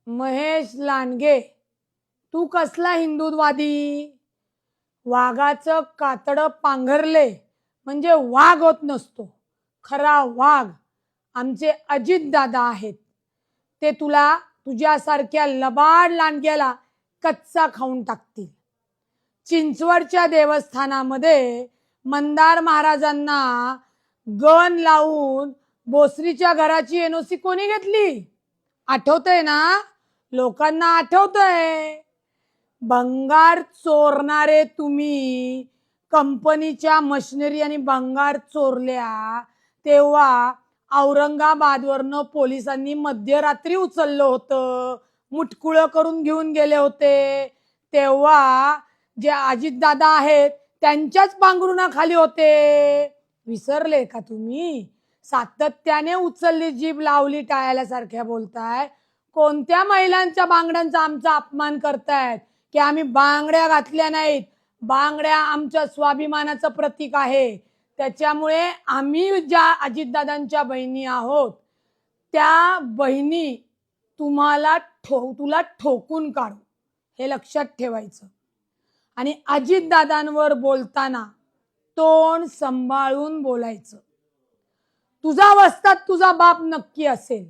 महेश लांडगे, तू कसला हिंदुत्ववादी? वाघाचं कातडं पांघरले म्हणजे वाघ होत नसतो. खरा वाघ आमचे अजित दादा आहेत. ते तुला तुझ्यासारख्या लबाड लांडग्याला कच्चा खाऊन टाकतील. चिंचवडच्या देवस्थानामध्ये मंदार महाराजांना गण लावून बोसरीच्या घराची एनओसी कोणी घेतली? आठवतंय ना? लोकांना आठवतंय. भंगार चोरणारे तुम्ही कंपनीच्या मशिनरी आणि भंगार चोरल्या तेव्हा औरंगाबादवरनं पोलिसांनी मध्यरात्री उचललं होतं, मुटकुळं करून घेऊन गेले होते. तेव्हा जे अजितदादा आहेत त्यांच्याच पांघरुणाखाली होते. विसरले का तुम्ही? सातत्याने उचलली जीभ लावली टाळ्यासारख्या बोलताय. कोणत्या महिलांच्या बांगड्यांचा आमचा अपमान करतायत की आम्ही बांगड्या घातल्या नाहीत? बांगड्या आमच्या स्वाभिमानाचं प्रतीक आहे. त्याच्यामुळे आम्ही ज्या अजितदादांच्या बहिणी आहोत त्या बहिणी तुला ठोकून काढू, हे लक्षात ठेवायचं. आणि अजितदादांवर बोलताना तोंड सांभाळून बोलायचं. तुझा वस्ताद तुझा बाप नक्की असेल,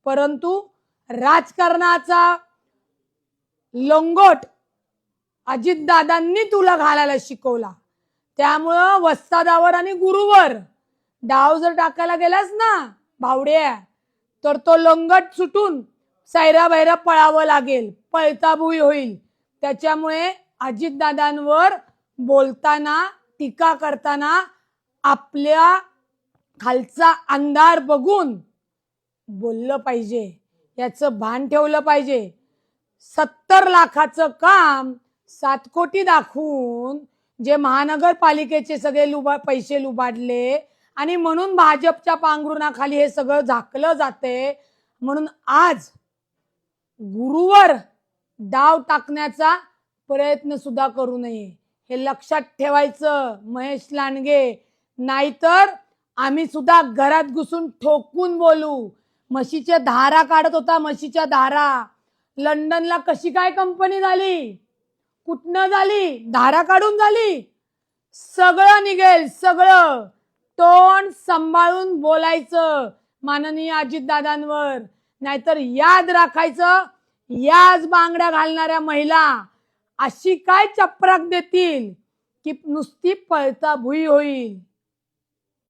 परंतु राजकारणाचा लंगोट अजितदादांनी तुला घालायला शिकवला. त्यामुळं वस्तादावर आणि गुरुवर डाव जर टाकायला गेलास ना भावड्या, तर तो लंगट सुटून सैरा बैरा पळावं लागेल, पळताभुई होईल. त्याच्यामुळे अजितदादांवर बोलताना, टीका करताना आपल्या खालचा अंधार बघून बोललं पाहिजे, याचं भान ठेवलं पाहिजे. 70 लाखाचं काम 7 कोटी दाखवून जे महानगरपालिकेचे सगळे पैसे लुबाडले आणि म्हणून भाजपच्या पांघरुणाखाली हे सगळं झाकलं जाते. म्हणून आज गुरुवर डाव टाकण्याचा प्रयत्न सुद्धा करू नये, हे लक्षात ठेवायचं महेश लांडगे. नाहीतर आम्ही सुद्धा घरात घुसून ठोकून बोलू. म्हशीच्या धारा काढत होता, म्हशीच्या धारा. लंडनला कशी काय कंपनी झाली? कुठनं झाली? धारा काढून झाली. सगळं निघेल, सगळं. तोंड सांभाळून बोलायचं माननीय अजितदादांवर. नाहीतर याद राखायचं, याच बांगड्या घालणाऱ्या महिला अशी काय चपराक देतील की नुसती पळता भुई होईल.